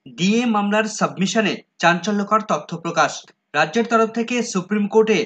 DA মামলার সাবমিশনে চাঞ্চল্যকর তথ্য প্রকাশ। রাজ্যের তরফ থেকে সুপ্রিম কোর্টে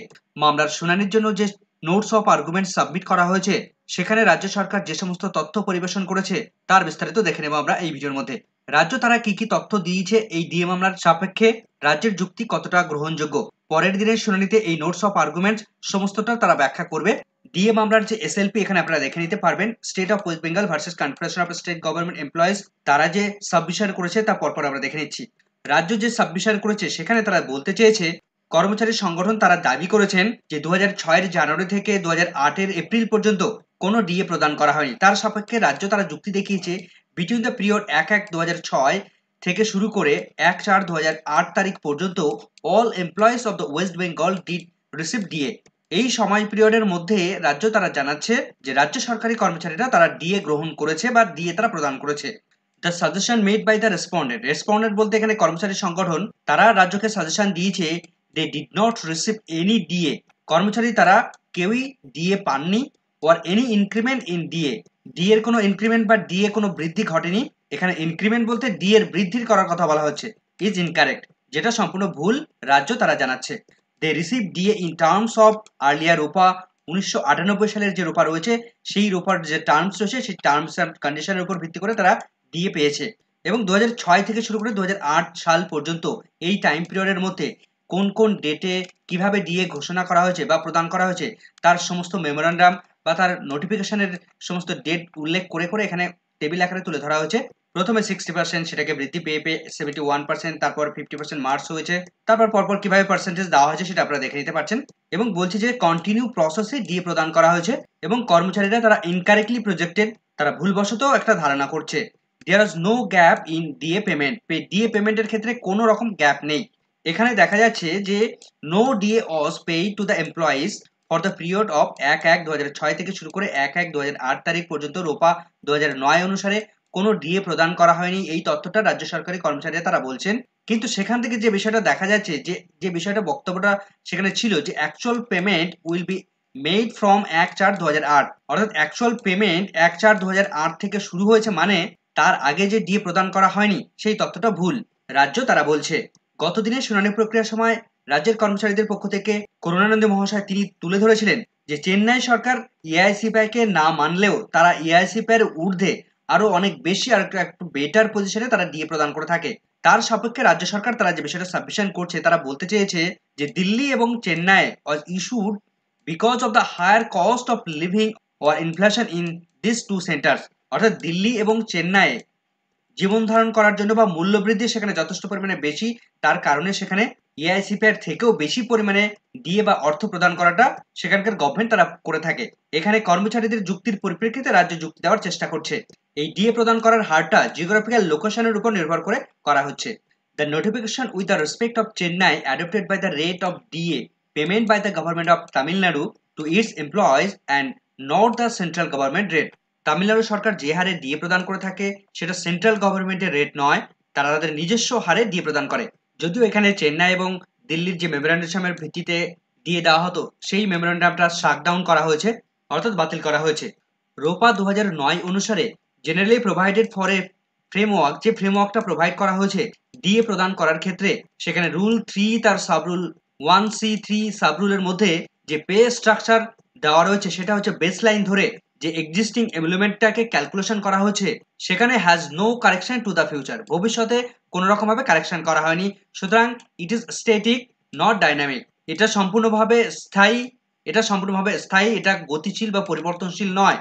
মামলার শুনানির জন্য যে নোটস অফ আর্গুমেন্ট সাবমিট করা হয়েছে, সেখানে রাজ্য সরকার যে সমস্ত তথ্য পরিবেশন করেছে তার বিস্তারিত দেখে নেব আমরা এই ভিডিওর মধ্যে। রাজ্য তারা কি কি তথ্য দিয়েছে এই ডিএ মামলার সাপেক্ষে, রাজ্যের যুক্তি কতটা গ্রহণযোগ্য, পরের দিনের শুনানিতে এই নোটস অফ আর্গুমেন্ট সমস্তটা তারা ব্যাখ্যা করবে। ডিএ মামলার যে এসএলপি এখানে আপনারা দেখে নিতে পারবেন, state of West Bengal versus confederation of state government employees, তারা যে সাবমিশন করেছে তা পরপর আমরা দেখে নিচ্ছি। রাজ্য যে সাবমিশন করেছে সেখানে তারা বলতে চেয়েছে, কর্মচারী সংগঠন তারা দাবি করেছেন যে 2006-এর জানুয়ারি থেকে 2008-এর এপ্রিল পর্যন্ত কোনো ডিএ প্রদান করা হয়নি। তার সাপেক্ষে রাজ্য তারা যুক্তি দেখিয়েছে, বিটুইন দ্য পিরিয়ড 1/1/2006 থেকে শুরু করে 1/4/2008 তারিখ পর্যন্ত all employees of the West Bengal did receive DA. এই সময় পিরিয়ডের মধ্যে রাজ্য তারা জানাচ্ছে যে রাজ্য সরকারি কর্মচারীরা তারা ডিএ গ্রহণ করেছে বা ডিএ তারা প্রদান করেছে। The suggestion made by the respondent বলতে এখানে কর্মচারী সংগঠন তারা রাজ্যকে সাজেশন দিয়েছে, they did not receive any DA, কর্মচারী তারা কেউই ডিএ পাননি, or any increment in DA, DA এর কোনো ইনক্রিমেন্ট বা ডিএ কোনো বৃদ্ধি ঘটেনি। এখানে ইনক্রিমেন্ট বলতে ডিএ এর বৃদ্ধির করার কথা বলা হচ্ছে, ইজ ইনকারেক্ট, যেটা সম্পূর্ণ ভুল রাজ্য তারা জানাচ্ছে। They receive DA in terms of earlier ROPA, 1998 সালের যে রোপা রয়েছে সেই রোপার যে টার্মস রয়েছে সেই টার্মস অ্যান্ড কন্ডিশনের উপর ভিত্তি করে তারা ডিএ পেয়েছে। এবং 2006 থেকে শুরু করে 2008 সাল পর্যন্ত এই টাইম পিরিয়ডের মধ্যে কোন কোন ডেটে কিভাবে ডিএ ঘোষণা করা হয়েছে বা প্রদান করা হয়েছে তার সমস্ত মেমোরান্ডাম বা তার নোটিফিকেশনের সমস্ত ডেট উল্লেখ করে করে এখানে টেবিল আকারে তুলে ধরা হয়েছে। প্রথমে 60% সেটাকে বৃদ্ধি পেয়ে পেয়ে 71%, তারপর 50% মার্চ হয়েছে, তারপর পরপর কিভাবে পার্সেন্টেজ দেওয়া হয়েছে সেটা আপনারা দেখে নিতে পারছেন। এবং বলছে যে কন্টিনিউ প্রসেসে ডিএ প্রদান করা হয়েছে এবং কর্মচারীরা তারা ইনকারেক্টলি প্রজেক্টেড, তারা ভুলবশত একটা ধারণা করছে। There is no gap in DA payment, DA পেমেন্টের ক্ষেত্রে কোনো রকম গ্যাপ নেই। এখানে দেখা যাচ্ছে যে no DA was paid to the employees for the period of 1/1/2006 থেকে শুরু করে 1/1/2008 তারিখ পর্যন্ত রোপা 2009 অনুসারে কোনো ডিএ প্রদান করা হয়নি, এই তথ্যটা রাজ্য সরকারি কর্মচারীরা তারা বলছেন। কিন্তু সেখান থেকে যে বিষয়টা দেখা যাচ্ছে, যে বিষয়টা বক্তব্যটা সেখানে ছিল যে actual payment will be made from 1/4/2008, অর্থাৎ অ্যাকচুয়াল পেমেন্ট 1/4/2008 থেকে শুরু হয়েছে, মানে তার আগে যে ডিএ প্রদান করা হয়নি সেই তথ্যটা ভুল রাজ্য তারা বলছে। গত দিনের শুনানি প্রক্রিয়ার সময় রাজ্যের কর্মচারীদের পক্ষ থেকে করুণানন্দী মহাশয় তিনি তুলে ধরেছিলেন যে চেন্নাই সরকার এআইসিপিআই কে না মানলেও তারা এআইসিপিআই এর ঊর্ধ্বে আরো অনেক বেশি আর একটু বেটার পজিশনে তারা ডিএ প্রদান করে থাকে। তার সাপেক্ষে রাজ্য সরকার তারা যে বিষয়টা সাবমিশন করছে তারা বলতে চেয়েছে যে দিল্লি এবং Chennai was issued because of the higher cost of living or inflation in this two centres, অর্থাৎ দিল্লি এবং চেন্নাই জীবন ধারণ করার জন্য বা মূল্যবৃদ্ধি সেখানে যথেষ্ট পরিমাণে বেশি, তার কারণে সেখানে এআইসিপিআর থেকেও বেশি পরিমাণে ডিএ বা অর্থ প্রদান করাটা সেখানকার গভর্নমেন্ট তারা করে থাকে। এখানে কর্মচারীদের যুক্তির পরিপ্রেক্ষিতে রাজ্য যুক্তি দেওয়ার চেষ্টা করছে, এই ডিএ প্রদান করার হারটা জিওগ্রাফিক্যাল লোকেশনের উপর নির্ভর করে করা হচ্ছে। The notification with the respect of Chennai adopted by the rate of DA payment by the government of Tamil Nadu to its employees and not the central government rate. Tamil Nadu সরকার যে হারে ডিএ প্রদান করে থাকে সেটা সেন্ট্রাল গভর্নমেন্টের রেট নয়, তারা তাদের নিজস্ব হারে ডিএ প্রদান করে। যদিও এখানে চেন্নাই এবং দিল্লির যে মেমোরান্ডামের ভিত্তিতে দিয়ে দেওয়া হতো সেই মেমোরান্ডামটা শাটডাউন করা হয়েছে, অর্থাৎ বাতিল করা হয়েছে। রোপা 2009 অনুসারে generally provided for a framework, যে ফ্রেমওয়ার্কটা প্রোভাইড করা হয়েছে ডিএ প্রদান করার ক্ষেত্রে, সেখানে রুল 3 তার সাবরুল 1C3 সাবরুলের মধ্যে যে পে স্ট্রাকচার দেওয়া রয়েছে সেটা হচ্ছে বেসলাইন ধরে যে এক্সিস্টিং এমপ্লয়মেন্টটাকে ক্যালকুলেশন করা হয়েছে, সেখানে has no correction to the future, ভবিষ্যতে কোনো রকম ভাবে কারেকশন করা হয়নি। সুতরাং it is static not dynamic, এটা সম্পূর্ণভাবে স্থায়ী, এটা গতিশীল বা পরিবর্তনশীল নয়।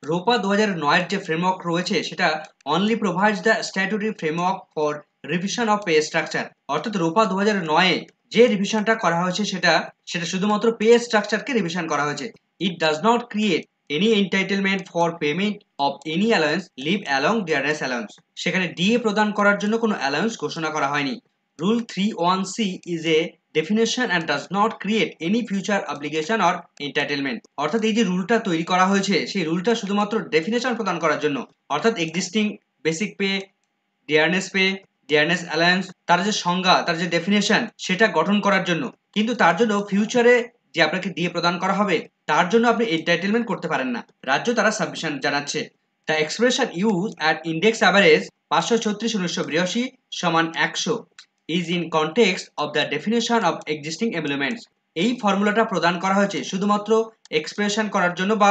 রোপা 2009 যে ফ্রেমওয়ার্ক রয়েছে সেটা only provides the statutory framework for revision of pay structure, অর্থাৎ রোপা 2009 যে রিভিশনটা করা হয়েছে সেটা শুধুমাত্র পে স্ট্রাকচারকে রিভিশন করা হয়েছে। It does not create any entitlement for payment of any allowance leave along dearness allowance, সেখানে ডিএ প্রদান করার জন্য কোনো অ্যালাউন্স ঘোষণা করা হয়নি। Rule 3(1)(c is a definition and does not create any future obligation or entitlement, অর্থাৎ এই যে রুলটা তৈরি করা হয়েছে সেই রুলটা শুধুমাত্র ডেফিনেশন প্রদান করার জন্য, অর্থাৎ existing basic pay, pay, dearness alliance, তার যে সংজ্ঞা, তার যে ডেফিনেশন সেটা গঠন করার জন্য, কিন্তু তার জন্য ফিউচারে যে আপনাকে ডিএ প্রদান করা হবে তার জন্য আপনি এন্টাইটেলমেন্ট করতে পারেন না। রাজ্য তারা সাবমিশন জানাচ্ছে, the expression use at index average 536/1982 সমান 100 is in context of the definition of existing employments. এই ফর্মুলাটা প্রদান করা হয়েছে শুধুমাত্র এক্সপ্রেশন করার জন্য বা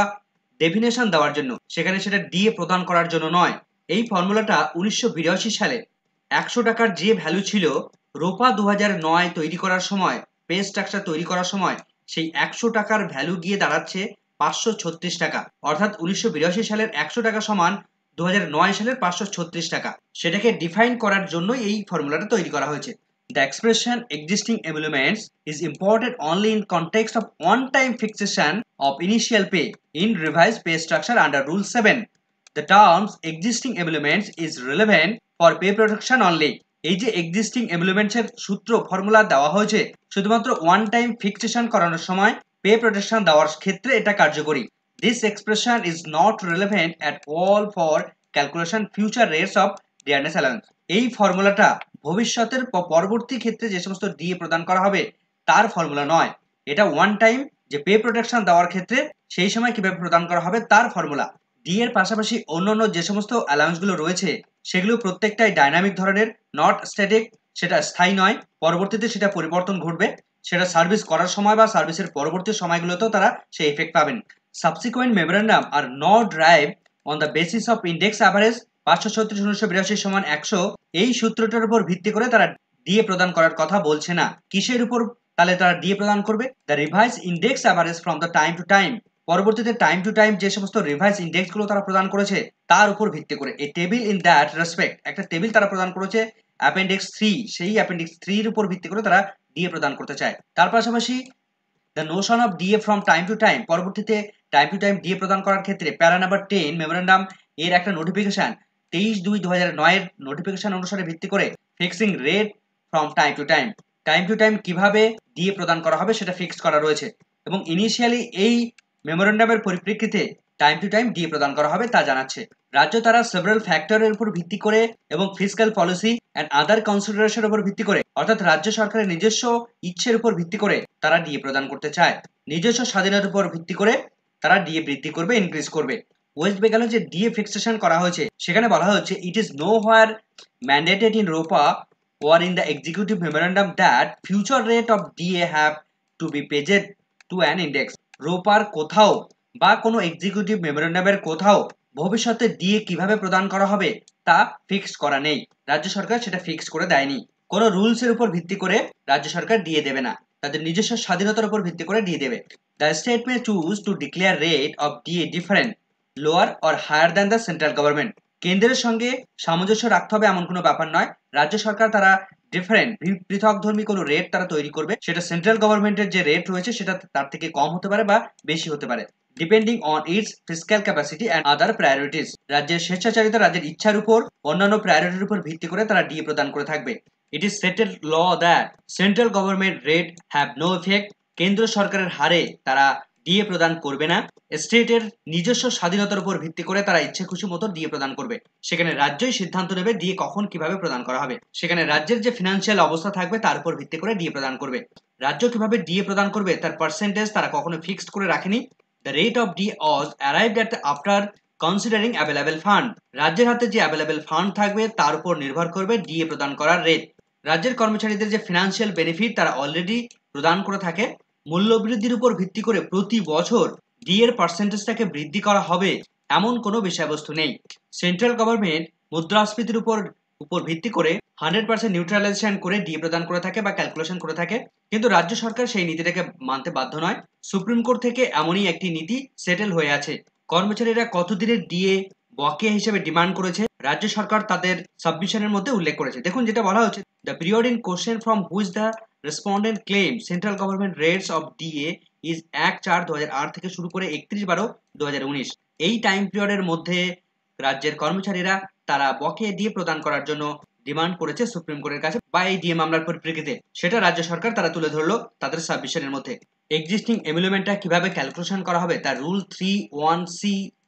ডেফিনেশন দেওয়ার জন্য, সেখানে সেটা দিয়ে প্রদান করার জন্য নয়। এই ফর্মুলাটা 1982 সালে 100 টাকার যে ভ্যালু ছিল, রোপা 2009 তৈরি করার সময়, পে স্ট্রাকচার তৈরি করার সময় সেই 100 টাকার ভ্যালু গিয়ে দাঁড়াচ্ছে 536 টাকা। অর্থাৎ 1982 সালের 100 টাকা সমান 2009 সালের 536 টাকা। সেটাকে ডিফাইন করার জন্য এই ফর্মুলাটা তৈরি করা হয়েছে। The expression existing emoluments is imported only in context of one-time fixation of initial pay in revised pay structure under Rule 7. The terms existing emoluments is relevant for pay protection only. এই যে existing employments এর সূত্র formula দেওয়া হয়েছে শুধুমাত্র one time fixation করানোর সময় pay protection দেওয়ার ক্ষেত্রে এটা কার্যকরী। This expression is not relevant at all for calculation future rates of dearness allowance. এই ফর্মুলাটা ভবিষ্যতের পরবর্তী ক্ষেত্রে যে সমস্ত ডিএ প্রদান করা হবে তার ফর্মুলা নয়। এটা ওয়ান টাইম যে পে প্রোটেকশন দেওয়ার ক্ষেত্রে সেই সময় কিভাবে প্রদান করা হবে তার ফর্মুলা। ডি এর পাশাপাশি অন্যান্য যে সমস্ত অ্যালাউন্স গুলো রয়েছে সেগুলো প্রত্যেকটাই ডাইনামিক ধরনের, নট স্ট্যাটিক। সেটা স্থায়ী নয়, পরবর্তীতে সেটা পরিবর্তন ঘটবে। সেটা সার্ভিস করার সময় বা সার্ভিসের পরবর্তী সময়গুলোতেও তারা সেই এফেক্ট পাবেন। Subsequent memorandum are not drive on the basis of index average 536/1982 সমান 100 এই সূত্রটার উপর ভিত্তি করে তারা ডিএ প্রদান করার কথা বলছে না। কিসের উপর তাহলে তারা ডিএ প্রদান করবে? The revise index average from the time to time. পরবর্তীতে টাইম টু টাইম যে সমস্ত রিভাইজ ইন্ডেক্স গুলো তারা প্রদান করেছে তার উপর ভিত্তি করে এ টেবিল ইন দ্যাট রেসপেক্ট, একটা টেবিল তারা প্রদান করেছে অ্যাপেন্ডিক্স 3, সেই অ্যাপেন্ডিক্স 3 এর উপর ভিত্তি করে তারা ডিএ প্রদান করতে চায়। তার পাশাপাশি the Notion of DA from time to time, পরবর্তীতে টাইম টু টাইম ডিএ প্রদান করার ক্ষেত্রে প্যারা নাম্বার 10 মেমোরেন্ডাম এর একটা নোটিফিকেশন 23/2/2009 এর নোটিফিকেশন অনুসারে ভিত্তি করে fixing rate from time to time কিভাবে ডিএ প্রদান করা হবে সেটা ফিক্সড করা রয়েছে। এবং ইনিশিয়ালি এই মেমোরেন্ডামের পরিপ্রেক্ষিতে টাইম টু টাইম ডিএ প্রদান করা হবে তা জানাচ্ছে। রাজ্য তারা সেভারাল ফ্যাক্টরের উপর ভিত্তি করে এবং ফিসক্যাল পলিসি এন্ড আদার কনসিডারেশনের উপর ভিত্তি করে, অর্থাৎ রাজ্য সরকারের নিজস্ব ইচ্ছের উপর ভিত্তি করে তারা ডিএ প্রদান করতে চায়। নিজস্ব স্বাধীনতার উপর ভিত্তি করে তারা ডিএ বৃদ্ধি করবে, ইনক্রিজ করবে। ওয়েস্ট বেঙ্গলে যে ডিএ ফিক্সেশন করা হয়েছে সেখানে বলা হচ্ছে it is know where mandated in রোপা or in the executive memorandum that future rate of DA have to be pegged to an index. Ropar কোথাও বা কোনো এক্সিকিউটিভ মেমোরেন্ডামের কোথাও ভবিষ্যতে ডিএ কিভাবে প্রদান করা হবে তা ফিক্স করা নেই। রাজ্য সরকার সেটা ফিক্স করে দেয়নি। কোনো রুলস এর উপর ভিত্তি করে রাজ্য সরকার ডিএ দেবে না, তাদের নিজস্ব স্বাধীনতার উপর ভিত্তি করে ডিএ দেবে। The state may choose to declare rate of DA different, lower or higher than the central government. কেন্দ্রের সঙ্গে সামঞ্জস্য রাখতে হবে এমন কোনো ব্যাপার নয়। রাজ্য সরকার তারা ডিফারেন্ট পৃথকধর্মী কোনো রেট তারা তৈরি করবে, সেটা সেন্ট্রাল গভর্নমেন্টের যে রেট রয়েছে সেটা তার থেকে কম হতে পারে বা বেশি হতে পারে, depending on it's fiscal capacity and other priorities. রাজ্যের স্বেচ্ছাচারিতা, রাজ্যের ইচ্ছার উপর, অন্যান্য প্রায়োরিটির উপর ভিত্তি করে তারা ডিএ প্রদান করে থাকবে। It is settled law that central government rate have no effect. কেন্দ্র সরকারের হারে তারা ডিএ প্রদান করবে না। স্টেটের নিজস্ব স্বাধীনতার উপর ভিত্তি করে তারা ইচ্ছে খুশি মতো ডিএ প্রদান করবে। সেখানে রাজ্যই সিদ্ধান্ত নেবে ডিএ কখন কিভাবে প্রদান করা হবে। সেখানে রাজ্যের যে ফিনান্সিয়াল অবস্থা থাকবে তার উপর ভিত্তি করে ডিএ প্রদান করবে। রাজ্য কিভাবে ডিএ প্রদান করবে তার পার্সেন্টেজ তারা কখনো ফিক্সড করে রাখেনি। The rate of DA was arrived at after considering available fund. রাজ্যের হাতে যে অ্যাভেলেবল ফান্ড থাকবে তার উপর নির্ভর করবে ডিএ প্রদান করার রেট। রাজ্যের কর্মচারীদের যে ফিনান্সিয়াল বেনিফিট তারা অলরেডি প্রদান করে থাকে। মূল্য বৃদ্ধির উপর ভিত্তি করে প্রতি বছর ডিএ এর পার্সেন্টেজটাকে বৃদ্ধি করা হবে এমন কোনো বিষয়বস্তু নেই। সেন্ট্রাল গভর্নমেন্ট মুদ্রাস্ফীতির উপর ভিত্তি করে 100% নিউট্রালাইজেশন করে ডিএ প্রদান করে থাকে বা ক্যালকুলেশন করে থাকে, কিন্তু রাজ্য সরকার সেই নীতিটাকে মানতে বাধ্য নয়। সুপ্রিম কোর্ট থেকে এমনই একটি নীতি সেটেল হয়ে আছে। কর্মচারীরা কতদিনের ডিএ বকেয়া হিসেবে ডিমান্ড করেছে রাজ্য সরকার তাদের সাবমিশনের মধ্যে উল্লেখ করেছে। দেখুন যেটা বলা হচ্ছে, the period in question from which the respondent claim central government rates of DA is 1/4/2008 থেকে শুরু করে 31/12/2019। এই টাইম পিরিয়ডের মধ্যে রাজ্যের কর্মচারীরা তারা বকেয়া ডিএ প্রদান করার জন্য ডিমান্ড করেছে সুপ্রিম কোর্টের কাছে, বা এই ডিএ মামলার পরিপ্রেক্ষিতে সেটা রাজ্য সরকার তারা তুলে ধরলো তাদের সাবমিশনের মধ্যে। এক্সিস্টিং এমপ্লয়মেন্টটা কিভাবে ক্যালকুলেশন করা হবে তার রুল 3(1)(c)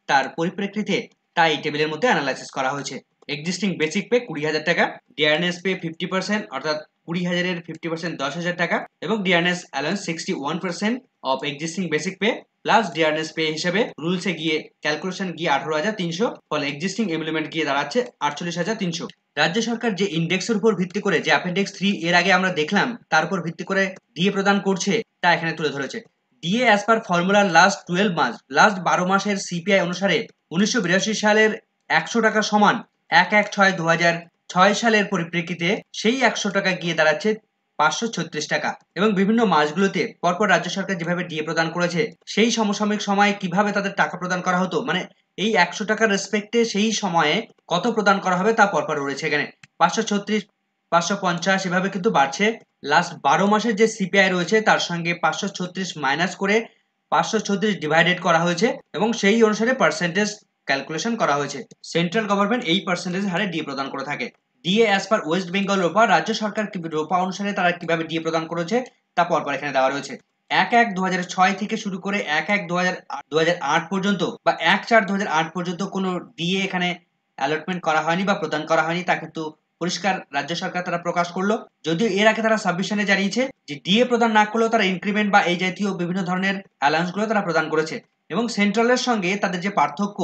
তার পরিপ্রেক্ষিতে তা এই টেবিলের মধ্যে অ্যানালাইসিস করা হয়েছে। এক্সিস্টিং বেসিক পে 20,000 টাকা, ডিআরএনএস পে 50% অর্থাৎ 20,000 এর 50% 10,000 টাকা, এবং dearness allowance 61% of existing basic pay plus dearness pay হিসেবে রুলসে গিয়ে ক্যালকুলেশন গিয়ে 18,300, ফলে এক্সিস্টিং এমপ্লয়মেন্ট গিয়ে দাঁড়াচ্ছে 48,300। রাজ্য সরকার যে ইন্ডেক্সের উপর ভিত্তি করে যে অ্যাপেন্ডিক্স 3 এর আগে আমরা দেখলাম তার উপর ভিত্তি করে ডিএ প্রদান করছে তা এখানে তুলে ধরেছে। ডিএ অ্যাজ পার ফর্মুলার লাস্ট 12 মাস, লাস্ট 12 মাসের সিপিআই অনুসারে 1982 সালের 100 টাকা সমান 1/1/6/2006 সালের পরিপ্রেক্ষিতে সেই 100 টাকা গিয়ে দাঁড়াচ্ছে 536 টাকা। এবং বিভিন্ন মাসগুলোতে পরপর রাজ্য সরকার যেভাবে ডিএ প্রদান করেছে সেই সমসাময়িক সময়ে কিভাবে তাদের টাকা প্রদান করা হতো, মানে এই 100 টাকার রেসপেক্টে সেই সময়ে কত প্রদান করা হবে তা পরপর রয়েছে এখানে। 536, 550 এভাবে কিন্তু বাড়ছে। লাস্ট 12 মাসের যে সিপিআই রয়েছে তার সঙ্গে 536 মাইনাস করে 536 ডিভাইডেড করা হয়েছে এবং সেই অনুসারে পার্সেন্টেজ ক্যালকুলেশন করা হয়েছে। সেন্ট্রাল গভর্নমেন্ট এই পার্সেন্টেজ হারে ডিএ প্রদান করে থাকে। DA as per West Bengal রোপা, রাজ্য সরকার রোপা অনুসারে তারা কিভাবে ডিএ প্রদান করেছে তা পরপর এখানে দেওয়া রয়েছে। 1/1/2006 থেকে শুরু করে 1/1/2008 পর্যন্ত বা 1/4/2008 পর্যন্ত কোনো ডিএ এখানে অ্যালটমেন্ট করা হয়নি বা প্রদান করা হয়নি, তা কিন্তু পরিষ্কার রাজ্য সরকার তারা প্রকাশ করলো। যদিও এর আগে তারা সাবমিশনে জানিয়েছে যে ডিএ প্রদান না করলেও তারা ইনক্রিমেন্ট বা এই জাতীয় বিভিন্ন ধরনের অ্যালাউন্স গুলো তারা প্রদান করেছে। এবং সেন্ট্রালের সঙ্গে তাদের যে পার্থক্য,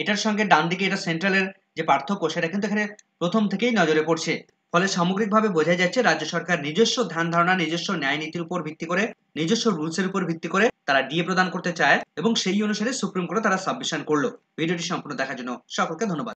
এটার সঙ্গে ডান দিকে এটা সেন্ট্রালের যে পার্থক্য সেটা কিন্তু এখানে প্রথম থেকেই নজরে পড়ছে। ফলে সামগ্রিকভাবে বোঝা যাচ্ছে রাজ্য সরকার নিজস্ব ধ্যান ধারণা, নিজস্ব ন্যায় নীতির উপর ভিত্তি করে, নিজস্ব রুলসের উপর ভিত্তি করে তারা ডিএ প্রদান করতে চায় এবং সেই অনুসারে সুপ্রিম কোর্টে তারা সাবমিশন করলো। ভিডিওটি সম্পূর্ণ দেখার জন্য সকলকে ধন্যবাদ।